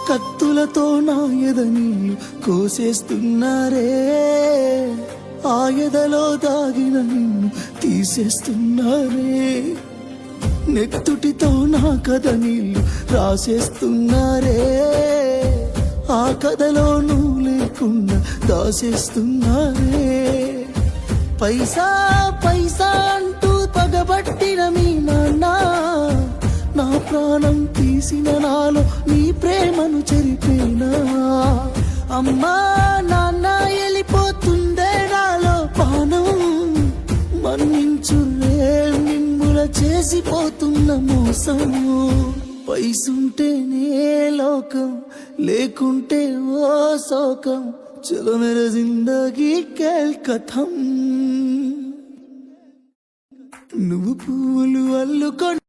కత్తులతో నా ఎదనీళ్ళు కోసేస్తున్నారే, ఆ ఎదలో దాగిన నిన్ను తీసేస్తున్నారే. నెత్తుటితో నా కథ నీళ్ళు రాసేస్తున్నారే, ఆ కథలో నువ్వు లేకుండా దాసేస్తున్నారే. పైసా పైసా అంటూ పగబట్టిన మీ నాన్న నా ప్రాణం తీసిన నాలో నీ ప్రేమను చెరిపేనా. అమ్మా నాన్న వెళ్ళిపోతుందే నాలో పానం, మన్నించురే నిమ్ముల చేసిపోతున్న మోసం. పైసుంటేనే లోకం, లేకుంటే ఓ శోకం. చలో మేరా జిందగీ కేల్ కథం. నువ్వు పువ్వులు అల్లుకొని